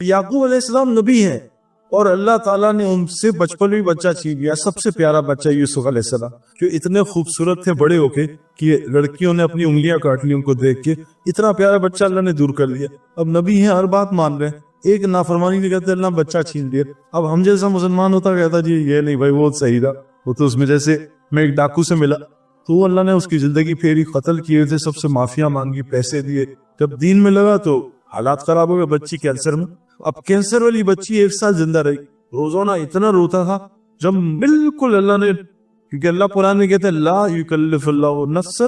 یعقوب علیہ السلام نبی ہیں اور اللہ تعالیٰ نے ان سے بچپن میں بچہ چھین لیا. سب سے پیارا بچہ یوسف علیہ السلام جو اتنے خوبصورت تھے بڑے ہو کے کہ لڑکیوں نے اپنی انگلیاں کاٹ لی ان کو دیکھ کے. اتنا پیارا بچہ اللہ نے دور کر دیا. اب نبی ہیں، ہر بات مان رہے ہیں، ایک نافرمانی نہیں کہتے اللہ بچہ چھین لیا. اب ہم جیسا مسلمان ہوتا کہتا جی یہ نہیں بھائی وہ صحیح تھا، وہ تو اس میں جیسے میں ایک ڈاکو سے ملا تو اللہ نے اس کی زندگی پھیری، قتل کیے تھے، سب سے معافیاں مانگی، پیسے دیے. جب دین میں لگا تو حالات خراب ہو گئے. بچی کینسر میں، اب کینسر والی بچی 1 سال زندہ رہی. روزانہ اتنا روتا تھا جب بالکل اللہ نے، کیونکہ اللہ قرآن میں کہتے ہیں لا یکلف اللہ نفسا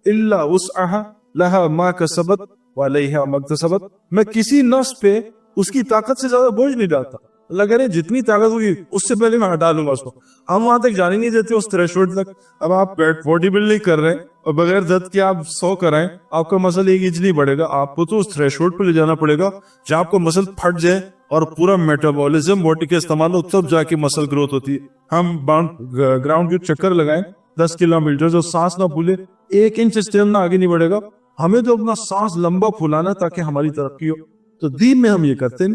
الا وسعها لها ما کسبت وعلیہا ما اکتسبت. میں کسی نفس پہ اس کی طاقت سے زیادہ بوجھ نہیں ڈالتا. اللہ کہہ رہے جتنی طاقت ہوگی اس سے پہلے میں ہٹا لوں گا اس کو. ہم وہاں تک جانے نہیں دیتے اس تھریشولڈ تک. اب آپ باڈی بلڈنگ کر رہے ہیں اور بغیر درد کے آپ 100 کرائیں، آپ کا مسل 1 انچ نہیں بڑھے گا. آپ کو تو اس تھریشولڈ پہ لے جانا پڑے گا جہاں آپ کو مسل پھٹ جائے اور پورا میٹابولزم باڈی کے استعمال ہو، تب جا کے مسل گروتھ ہوتی ہے. ہم گراؤنڈ کے چکر لگائیں 10 کلومیٹر، جو سانس نہ پھولے 1 انچ اسٹیمنا آگے نہیں بڑھے گا. ہمیں تو اپنا سانس لمبا پھولانا تاکہ ہماری ترقی ہو. تو دین میں ہم یہ کرتے ہیں.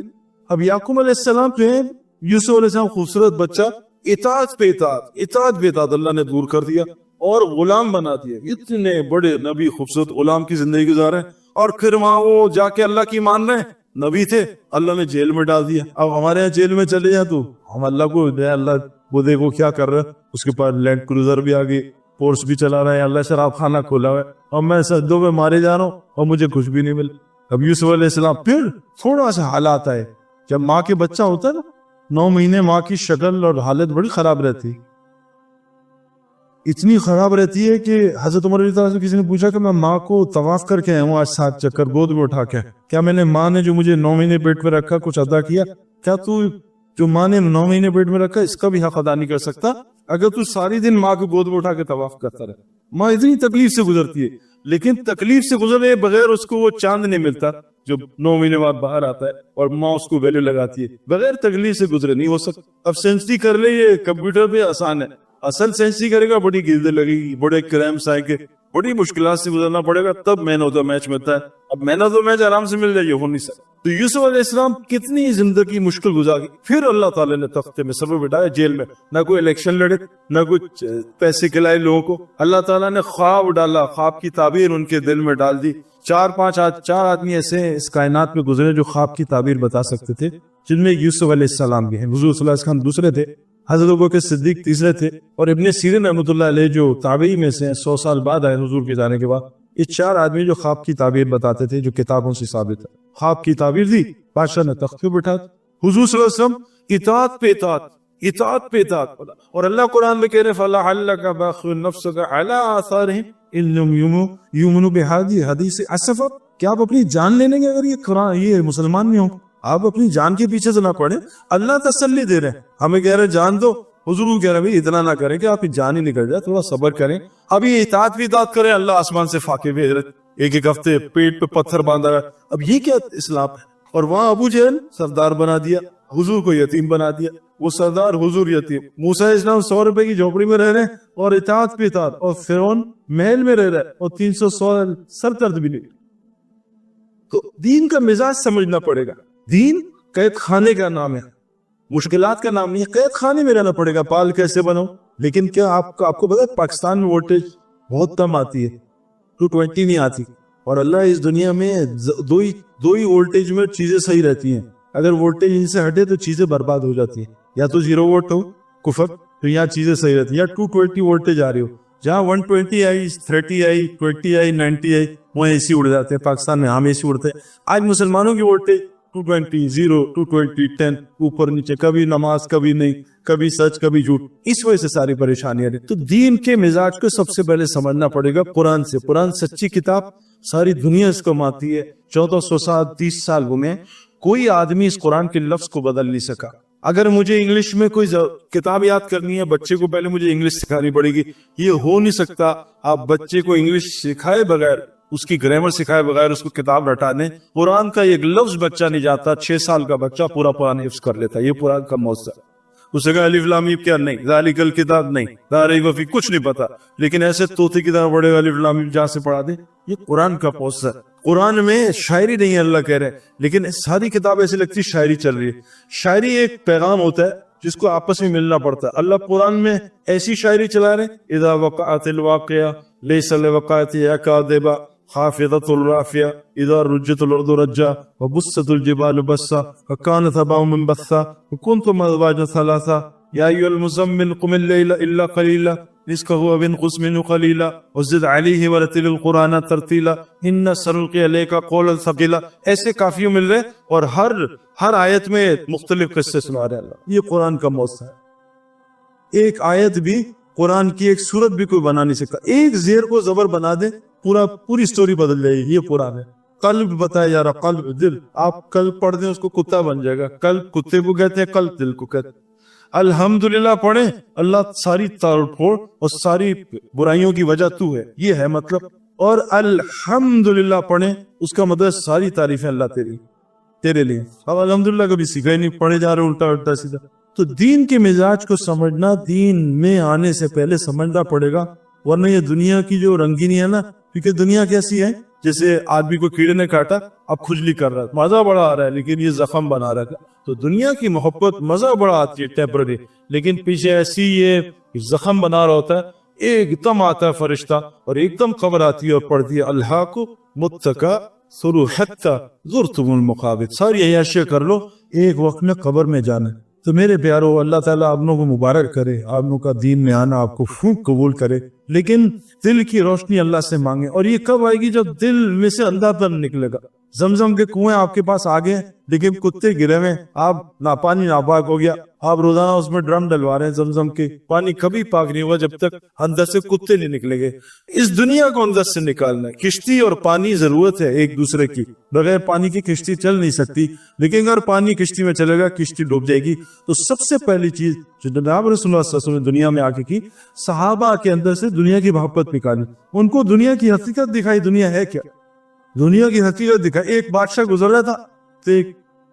اب یعقوب علیہ السلام جو ہے، یوسف علیہ السلام خوبصورت بچہ، اطاعت پہ اطاعت اللہ نے دور کر دیا اور غلام بنا دیا. اتنے بڑے نبی خوبصورت غلام کی زندگی گزارے اور پھر وہاں وہ جا کے اللہ کی مان رہے ہیں. نبی تھے، اللہ نے جیل میں ڈال دیا. اب ہمارے یہاں جیل میں چلے جائیں تو ہم اللہ کو اللہ وہ دیکھو کیا کر رہے ہیں. اس کے پاس لینڈ کروزر بھی آ گئی، پورس بھی چلا رہا ہے، اللہ شراب خانہ کھولا ہوا ہے، اور میں سجدوں میں مارے جا رہا ہوں اور مجھے کچھ بھی نہیں ملا. اب یوسف علیہ السلام پھر تھوڑا سا حالات آئے. جب ماں کے بچہ ہوتا ہے نا 9 مہینے، ماں کی شکل اور حالت بڑی خراب رہتی، اتنی خراب رہتی ہے کہ حضرت عمر رضی اللہ عنہ سے کسی نے پوچھا کہ میں ماں کو طواف کر کے آیا ہوں آج 7 چکر گود میں اٹھا کے، کیا میں نے ماں نے جو مجھے 9 مہینے پیٹ میں رکھا کچھ ادا کیا؟ کیا تو جو ماں نے 9 مہینے پیٹ میں رکھا اس کا بھی حق ادا نہیں کر سکتا اگر تو ساری دن ماں کو گود میں اٹھا کے طواف کرتا رہے؟ ماں اتنی تکلیف سے گزرتی ہے، لیکن تکلیف سے گزرنے بغیر اس کو وہ چاند نہیں ملتا جو 9 مہینے بعد باہر آتا ہے اور ماں اس کو ویلیو لگاتی ہے. بغیر تکلیف سے گزرے نہیں ہو سکتا. اب سینسری کر لے، یہ کمپیوٹر پہ آسان ہے، اصل سینسری کرے گا بڑی گردے لگے گی، بڑے کرائمس آئیں گے، بڑی مشکلات سے گزرنا پڑے گا، تب مین آف دا میچ ملتا ہے. اب مین آف دا میچ آرام سے مل جائے یہ ہو نہیں سکتا. تو یوسف علیہ السلام کتنی زندگی مشکل گزاری، پھر اللہ تعالیٰ نے تختے میں سر بٹھایا جیل میں. نہ کوئی الیکشن لڑے، نہ کوئی پیسے کھلائے لوگوں کو. اللہ تعالیٰ نے خواب ڈالا، خواب کی تعبیر ان کے دل میں ڈال دی. 4 آدمی ایسے اس کائنات میں گزرے جو خواب کی تعبیر بتا سکتے تھے، جن میں یوسف علیہ السلام بھی ہیں. حضور صلی اللہ علیہ وسلم دوسرے تھے، حضرت ابوبکر صدیق تیسرے تھے، اور ابن سیرین رحمۃ اللہ علیہ جو تابعی میں سے 100 سال بعد آئے حضور کے جانے کے بعد. یہ 4 آدمی جو خواب کی تعبیر بتاتے تھے، جو کتابوں سے ثابت ہے. خواب کی تعبیر دی، بادشاہ نے تخت پہ بٹھا. حضور صلی اللہ علیہ وسلم اطاعت پہ اطاعت. اور اللہ قرآن میں کہہ رہے فَلَعَلَّكَ بَاخِعٌ نَفْسَكَ عَلَىٰ آثَارِهِمْ إِن لَّمْ يُؤْمِنُوا بِهَٰذِهِ الْحَدِيثِ أَسَفًا. کیا آپ اپنی جان لے لیں گے اگر یہ مسلمان نہیں ہوں؟ آپ اپنی جان کے پیچھے سے نہ پڑیں. اللہ تسلی دے رہے ہیں، ہمیں کہہ رہے ہیں جان دو. حضور کہہ رہے ہیں اتنا نہ کریں کہ آپ کی جان ہی نکل جائے، تھوڑا صبر کریں. ابھی اطاعت بھی اطاعت کریں، اللہ آسمان سے فاقے بھیج رہے، ایک ہفتے پیٹ پہ پتھر باندھا رہا. اب یہ کیا اسلام ہے؟ اور وہاں ابو جہل سردار بنا دیا، حضور کو یتیم بنا دیا. وہ سردار، حضور یتیم. موسیٰ علیہ السلام 100 روپے کی جھوپڑی میں رہ رہے ہیں اور اطاعت پہ اطاعت، اور فرعون محل میں رہ رہا ہے اور 300 سال سر درد بھی نہیں. تو دین کا مزاج سمجھنا پڑے گا. دین قید خانے کا نام ہے، مشکلات کا نام نہیں ہے. قید خانے میں رہنا پڑے گا، پال کیسے بنو. لیکن کیا آپ کو پتا ہے پاکستان میں وولٹیج بہت کم آتی ہے، 220 نہیں آتی. اور اللہ اس دنیا میں دو ہی وولٹیج میں چیزیں صحیح رہتی ہیں. اگر وولٹیج ان سے ہٹے تو چیزیں برباد ہو جاتی ہیں. یا تو 0 وولٹ ہو کفر، تو یہاں چیزیں صحیح رہتی ہیں. یا 220 وولٹیج آ رہی ہو، جہاں 120 آئی، 30 آئی، 20 آئی، 90 آئی، وہاں اے سی اڑ جاتے ہیں. پاکستان میں ہم اے سی اڑتے ہیں. آج مسلمانوں کی وولٹیج 220 0 220 10 اوپر نیچے، کبھی نماز کبھی نہیں، کبھی سچ کبھی جھوٹ. اس وجہ سے ساری پریشانیاں. تو دین کے مزاج کو سب سے پہلے سمجھنا پڑے گا قرآن سے. قرآن سچی کتاب، ساری دنیا اس کو مانتی ہے. 1400 سال 30 سال گھومے، کوئی آدمی اس قرآن کے لفظ کو بدل نہیں سکا. اگر مجھے انگلش میں کوئی کتاب یاد کرنی ہے، بچے کو پہلے مجھے انگلش سکھانی پڑے گی. یہ ہو نہیں سکتا. آپ بچے کو انگلش سکھائے بغیر، اس کی گرامر سکھائے بغیر اس کو کتاب رٹا دیں، قرآن کا ایک لفظ بچہ نہیں جاتا. 6 سال کا بچہ پورا قرآن حفظ کر لیتا ہے. یہ قرآن کا معجزہ. اسے کہا الف لام میم کیا نہیں، ذالک الکتاب نہیں، لا ریب فیہ کچھ نہیں پتا، لیکن ایسے طوطے کی طرح بڑے الف لام میم جہاں سے پڑھا دیں. یہ قرآن کا معجزہ. قرآن میں شاعری نہیں ہے اللہ کہہ رہے ہیں، لیکن ساری کتاب ایسی لگتی ہے شاعری چل رہی ہے. شاعری ایک پیغام ہوتا ہے جس کو آپس میں ملنا پڑتا ہے. اللہ قرآن میں ایسی شاعری چلا رہے ہیں، اذا وقعت الواقعہ لیس لوقعتها کاذبہ خافضۃ الرافعہ اذا رجت الارض رجا وبست الجبال بسا وكانت هباء منبثا وكنتم ازواجا ثلاثا یا ایھا المزمل قم الليل الا قلیلا نصفه وانقص منه قلیلا وزد علیہ ورتل القرآن ترتیلا ان سنلقی علیک قولا ثقیلا. ایسے کافی مل رہے اور ہر آیت میں مختلف قصے سنا رہے اللہ. یہ قرآن کا موضوع ہے. ایک آیت بھی قرآن کی ایک سورت بھی کوئی بنا نہیں سکتا. ایک زیر کو زبر بنا دے پوری سٹوری بدل جائے گی. یہ قرآن ہے. قلب بتایا جا رہا، قلب دل. آپ قلب پڑھ دیں اس کو کتا بن جائے گا. قلب کتے کو کہتے ہیں، قلب دل کو کہتے ہیں. الحمدللہ پڑھیں، اللہ ساری توڑ پھوڑ اور ساری برائیوں کی وجہ تو ہے، یہ ہے مطلب. اور الحمدللہ پڑھیں اس کا مطلب ساری تعریفیں اللہ تیرے لیے. اب الحمدللہ کبھی سیکھا ہی نہیں، پڑھے جا رہے الٹا سیدھا. تو دین کے مزاج کو سمجھنا دین میں آنے سے پہلے سمجھنا پڑے گا، ورنہ یہ دنیا کی جو رنگینی ہے نا، کیونکہ دنیا کیسی ہے جیسے آدمی کو کیڑے نے کاٹا، اب کھجلی کر رہا ہے، مزہ بڑا آ رہا ہے لیکن یہ زخم بنا رہا ہے. تو دنیا کی محبت مزہ بڑا آتی ہے ٹیمپرری، لیکن پیچھے ایسی یہ زخم بنا رہا ہوتا ہے. ایک دم آتا ہے فرشتہ اور ایک دم خبر آتی ہے اور پڑھتی ہے الحاق متکا سرو حتی زرتم المقابر. ساری عیاشیاں کر لو، ایک وقت میں قبر میں جانا. تو میرے پیارو، اللہ تعالیٰ آپ لوگوں کو مبارک کرے، آپ لوگوں کا دین میں آنا آپ کو خوب قبول کرے، لیکن دل کی روشنی اللہ سے مانگے. اور یہ کب آئے گی؟ جب دل میں سے اندھا پن نکلے گا. زمزم کے کنویں آپ کے پاس آگے ہیں لیکن کتے گرے ہوئے، آپ پانی ناپاک ہو گیا، آپ روزانہ اس میں ڈرم ڈلوا رہے ہیں زمزم کے. پانی کبھی پاک نہیں ہوا جب تک اندر سے کتے نہیں نکلے گے. اس دنیا کو اندر سے نکالنا ہے. کشتی اور پانی ضرورت ہے ایک دوسرے کی، بغیر پانی کی کشتی چل نہیں سکتی، لیکن اگر پانی کشتی میں چلے گا کشتی ڈوب جائے گی. تو سب سے پہلی چیز جو جناب رسول اللہ صلی اللہ علیہ وسلم نے دنیا میں آ کے کی، صحابہ کے اندر سے دنیا کی محبت نکالی. ان کو دنیا کی حقیقت دکھائی، دنیا ہے کیا، دنیا کی حقیقت دکھائی. ایک بادشاہ گزر رہا تھا تو ایک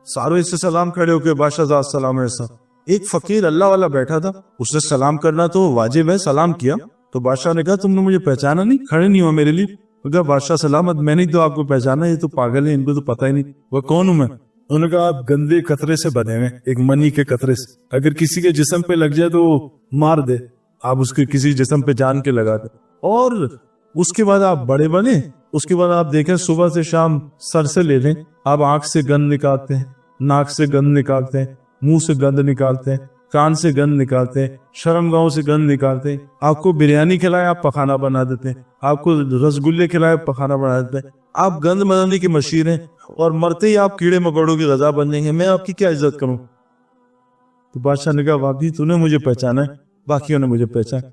سارے سے سلام کھڑے ہو کے بادشاہ ذات سلام علیہ السلام. ایک فقیر اللہ والا بیٹھا تھا، اس نے سلام کرنا تو واجب ہے، سلام کیا. تو بادشاہ نے کہا تم نے مجھے پہچانا نہیں، کھڑے نہیں ہو میرے لیے. کہا بادشاہ سلامت، میں نہیں تو آپ کو پہچانا، یہ تو پاگل ہے، ان کو تو پتہ ہی نہیں وہ کون ہوں میں. انہوں نے کہا آپ گندے قطرے سے بنے ہوئے، ایک منی کے قطرے سے. اگر کسی کے جسم پہ لگ جائے تو مار دے، آپ اس کے کسی جسم پہ جان کے لگا دے. اور اس کے بعد آپ بڑے بنے، اس کے بعد آپ دیکھیں صبح سے شام سر سے لے لیں، آپ آنکھ سے گند نکالتے ہیں، ناک سے گند نکالتے ہیں، منہ سے گند نکالتے ہیں، کان سے گند نکالتے ہیں، شرم گاؤں سے گند نکالتے ہیں. آپ کو بریانی کھلائے آپ پخانا بنا دیتے ہیں، آپ کو رسگلے کھلائے پخانا بنا دیتے ہیں. آپ گند بنانے کی مشیر ہیں اور مرتے ہی آپ کیڑے مکوڑوں کی غذا بن جائیں گے. میں آپ کی کیا عزت کروں؟ تو بادشاہ نے کہا واقعی تو نے مجھے پہچانا ہے، باقیوں نے مجھے پہچانا.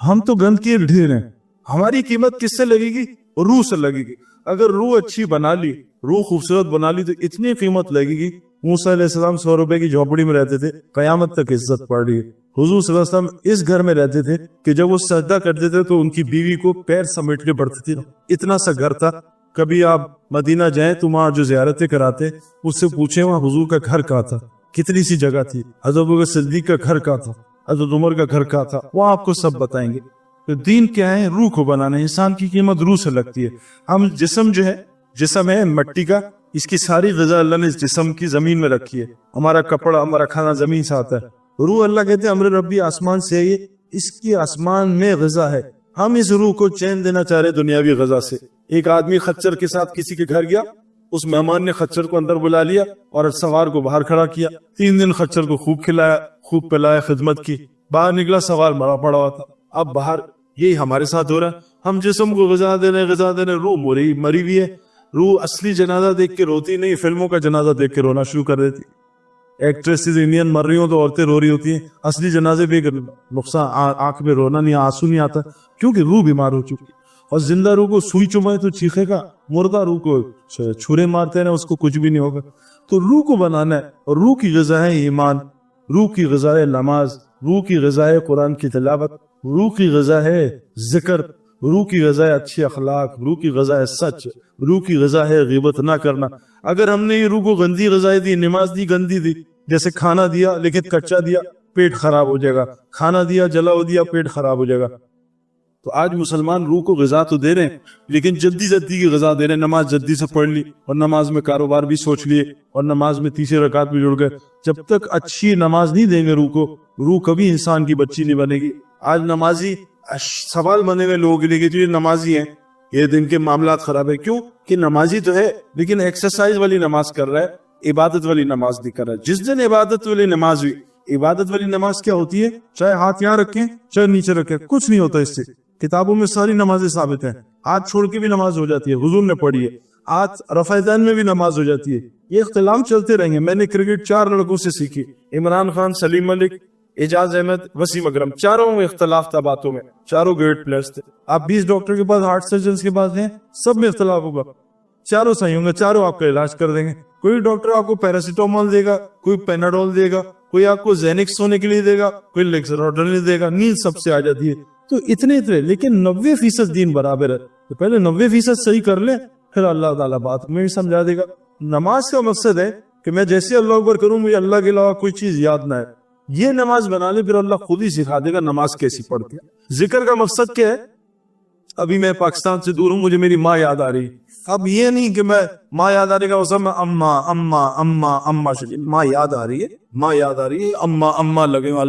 ہم تو گند کے ڈھیر ہیں، ہماری قیمت کس سے لگے گی؟ روح سے لگے گی. اگر روح اچھی بنا لی، روح خوبصورت بنا لی تو اتنی قیمت لگے گی. موسیٰ علیہ السلام 100 روپے کی جھونپڑی میں رہتے تھے، قیامت تک عزت پڑ رہی ہے. حضور صلی اللہ علیہ وسلم اس گھر میں رہتے تھے کہ جب وہ سجدہ کرتے تھے تو ان کی بیوی کو پیر سمیٹ کے پڑتی تھی. اتنا سا گھر تھا. کبھی آپ مدینہ جائیں تو وہاں جو زیارتیں کراتے اس سے پوچھیں وہاں حضور کا گھر کہاں تھا، کتنی سی جگہ تھی، حضرت ابوبکر صدیق کا گھر کہاں تھا، حضرت عمر کا گھر کہاں تھا، وہ آپ کو سب بتائیں گے. تو دین کیا ہے؟ روح کو بنانا. انسان کی قیمت روح سے لگتی ہے. ہم جسم جو ہے، جسم ہے مٹی کا، اس کی ساری غذا اللہ نے اس جسم کی زمین میں رکھی ہے. ہمارا کپڑا، ہمارا کھانا زمین سے آتا ہے. روح اللہ کہتے ہیں امر ربی آسمان سے ہے، اس کی آسمان میں غذا ہے. ہم اس روح کو چین دینا چاہ رہے دنیاوی غذا سے. ایک آدمی خچر کے ساتھ کسی کے گھر گیا، اس مہمان نے خچر کو اندر بلا لیا اور سوار کو باہر کھڑا کیا. 3 دن خچر کو خوب کھلایا، خوب پلایا، خدمت کی. باہر نکلا سوار مرا پڑا ہوا تھا. اب باہر یہی ہمارے ساتھ ہو رہا ہے. ہم جسم کو غذا دے رہے، روح مری ہوئی ہے. روح اصلی جنازہ دیکھ کے روتی نہیں، فلموں کا جنازہ دیکھ کے رونا شروع کر دیتی. ایکٹریسز انڈین مر رہی ہوں تو عورتیں رو رہی ہوتی ہیں. اصلی جنازے بھی نقصان، آنکھ میں رونا نہیں، آنسو نہیں آتا، کیونکہ روح بیمار ہو چکی. اور زندہ روح کو سوئی چمائے تو چیخے گا، مردہ روح کو چھرے مارتے ہیں اس کو کچھ بھی نہیں ہوگا. تو روح کو بنانا ہے. اور روح کی غذا ہے ایمان، روح کی غذا ہے نماز، روح کی غذا ہے قرآن کی تلاوت، روح کی غذا ہے ذکر، روح کی غذا ہے اچھے اخلاق، روح کی غذا ہے سچ، روح کی غذا ہے غیبت نہ کرنا. اگر ہم نے یہ روح کو گندی غذائیں دی، نماز دی گندی دی، جیسے کھانا دیا لیکن کچا دیا، پیٹ خراب ہو جائے گا. کھانا دیا جلا ہو دیا، پیٹ خراب ہو جائے گا. تو آج مسلمان روح کو غذا تو دے رہے ہیں لیکن جلدی جلدی کی غذا دے رہے ہیں. نماز جلدی سے پڑھ لی اور نماز میں کاروبار بھی سوچ لیے اور نماز میں تیسری رکعت بھی جڑ گئے. جب تک اچھی نماز نہیں دیں گے روح کو, روح کبھی انسان کی بچی نہیں بنے گی. آج نمازی سوال بنے ہوئے لوگوں کے لیے کہ جو یہ نمازی ہیں یہ دن کے معاملات خراب ہے. کیوں کہ نمازی تو ہے لیکن ایکسرسائز والی نماز کر رہا ہے, عبادت والی نماز نہیں کر رہا ہے. جس دن عبادت والی نماز ہوئی, عبادت والی نماز کیا ہوتی ہے؟ چاہے ہاتھ یہاں رکھیں چاہے نیچے رکھیں, کچھ نہیں ہوتا اس سے. کتابوں میں ساری نمازیں ثابت ہیں. ہاتھ چھوڑ کے بھی نماز ہو جاتی ہے, حضور نے پڑھی ہے. ہاتھ رفع دین میں بھی نماز ہو جاتی ہے. یہ اختلاف چلتے رہیں گے. میں نے کرکٹ 4 لڑکوں سے سیکھی, عمران خان, سلیم ملک, اعجاز احمد, وسیم اکرم. چاروں میں اختلاف تھا باتوں میں, چاروں گریٹ پلیئرز تھے. آپ 20 ڈاکٹر کے پاس, ہارٹ سرجنز کے پاس ہیں, سب میں اختلاف ہوگا. چاروں صحیح ہوں گے, چاروں آپ کا علاج کر دیں گے. کوئی ڈاکٹر آپ کو پیراسیٹامول دے گا, کوئی پیناڈول دے گا, کوئی آپ کو زینکس سونے کے لیے دے گا, کوئی لیکسرڈل دے گا. نیند سب سے آ جاتی ہے. تو اتنے لیکن 90% دین برابر ہے. تو پہلے 90% صحیح کر لیں, پھر اللہ تعالیٰ بات میں سمجھا دے گا. نماز کا مقصد ہے کہ میں جیسے اللہ اکبر کروں مجھے اللہ کے علاوہ کوئی چیز یاد نہ ہے. یہ نماز بنا لے, پھر اللہ خود ہی سکھا دے گا نماز کیسی پڑھتی ہے. ذکر کا مقصد کیا ہے؟ ابھی میں پاکستان سے دور ہوں, مجھے میری ماں یاد آ رہی. اب یہ نہیں کہ میں ماں یاد آ رہی کا میں اما اما اما اما شریف, ماں یاد آ رہی ہے, ماں یاد آ رہی ہے, اما اما لگے ہوں,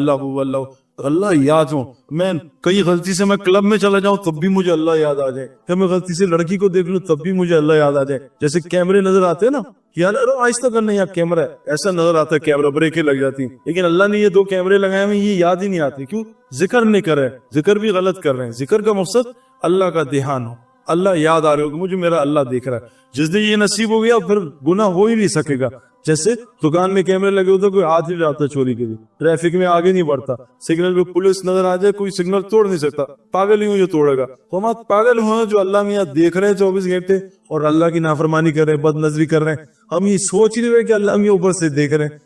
اللہ یاد ہوں. میں کئی غلطی سے میں کلب میں چلا جاؤں تب بھی مجھے اللہ یاد آ جائے. پھر میں غلطی سے لڑکی کو دیکھ لوں تب بھی مجھے اللہ یاد آ جائے. جیسے کیمرے نظر آتے ہیں نا, یار آہستہ کرنا, یار کیمرہ ہے, ایسا نظر آتا ہے کیمرہ, بریکیں لگ جاتی ہیں. لیکن اللہ نے یہ 2 کیمرے لگائے ہوئے, یہ یاد ہی نہیں آتے. کیوں؟ ذکر نہیں کر رہے, ذکر بھی غلط کر رہے ہیں. ذکر کا مقصد اللہ کا دھیان ہو, اللہ یاد آ رہے ہو کہ مجھے میرا اللہ دیکھ رہا ہے. جس دن یہ نصیب ہو گیا پھر گناہ ہو ہی نہیں سکے گا. جیسے دکان میں کیمرے لگے ہوتے, کوئی ہاتھ نہیں جاتا چوری کے لیے, ٹریفک میں آگے نہیں بڑھتا, سگنل پہ پولیس نظر آ جائے کوئی سگنل توڑ نہیں سکتا. پاگل ہی ہوں جو توڑے گا. ہم پاگل ہوں جو اللہ میاں دیکھ رہے ہیں 24 گھنٹے اور اللہ کی نافرمانی کر رہے ہیں, بد نظری کر رہے ہیں. ہم یہ سوچ نہیں رہے کہ اللہ میاں اوپر سے دیکھ رہے ہیں,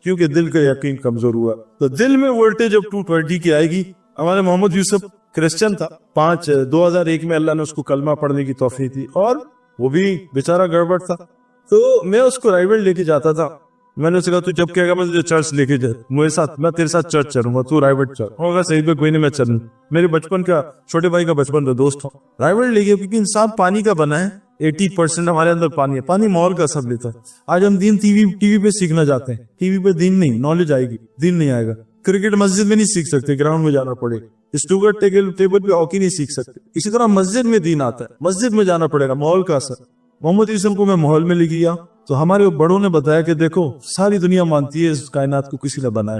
کیونکہ دل کا یقین کمزور ہوا. تو دل میں وولٹیج جب 220 کی آئے گی. ہمارے محمد یوسف کرسچن تھا, 2001 میں اللہ نے اس کو کلمہ پڑھنے کی توفیق دی, اور وہ بھی بیچارہ گڑبڑ تھا. تو میں اس کو رائیوڈ لے کے جاتا تھا. میں نے اسے کہا تو جب کہے گا میں تجھے چرچ لے کے جا, میرے ساتھ, میں تیرے ساتھ چرچ چلوں گا, تو رائیوڈ چل. ہوگا صحیح پہ کوئی نہیں, میں چلوں. میرے بچپن کا, چھوٹے بھائی کا بچپن کا دوست ہوں. رائیوڈ لے گیا کیونکہ انسان پانی کا بنا ہے. 80% ہمارے اندر پانی ہے. پانی ماحول کا سب لیتا ہے. آج ہم دین ٹی وی پہ سیکھنا چاہتے ہیں. ٹی وی پہ دین نہیں, نالج آئے گی, دین نہیں آئے گا. کرکٹ مسجد میں نہیں سیکھ سکتے, گراؤنڈ میں جانا پڑے. اسٹوگر ٹیبل پہ ہاکی نہیں سیکھ سکتے. اسی طرح مسجد میں دین آتا ہے, مسجد میں جانا پڑے گا, ماحول کا اثر. محمد یوسف کو میں ماحول میں لے گیا تو ہمارے بڑوں نے بتایا کہ دیکھو ساری دنیا مانتی ہے اس کائنات کو کسی نے بنایا,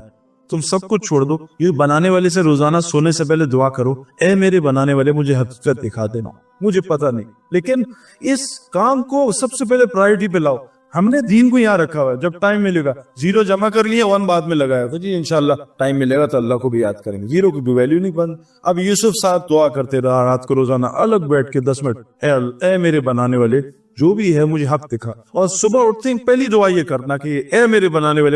تم سب کچھ چھوڑ دو, یہ بنانے والے سے روزانہ سونے سے پہلے دعا کرو, اے میرے بنانے والے مجھے حقیقت دکھا دینا, مجھے پتا نہیں, لیکن اس کام کو سب سے پہلے پرائرٹی پہ لاؤ. ہم نے دین کو یہاں رکھا ہوا ہے, جب ٹائم ملے گا 0 جمع کر لیے, 1 بعد میں لگایا تو جی انشاءاللہ ٹائم ملے گا تو اللہ کو بھی یاد کریں گے. 0 کی بھی ویلیو نہیں بند. اب یوسف صاحب دعا کرتے رہا رات کو روزانہ الگ بیٹھ کے 10 منٹ, اے میرے بنانے والے جو بھی ہے مجھے حق دکھا. اور صبح اٹھتے ہی پہلی دعا یہ کرنا کہ اے میرے بنانے والے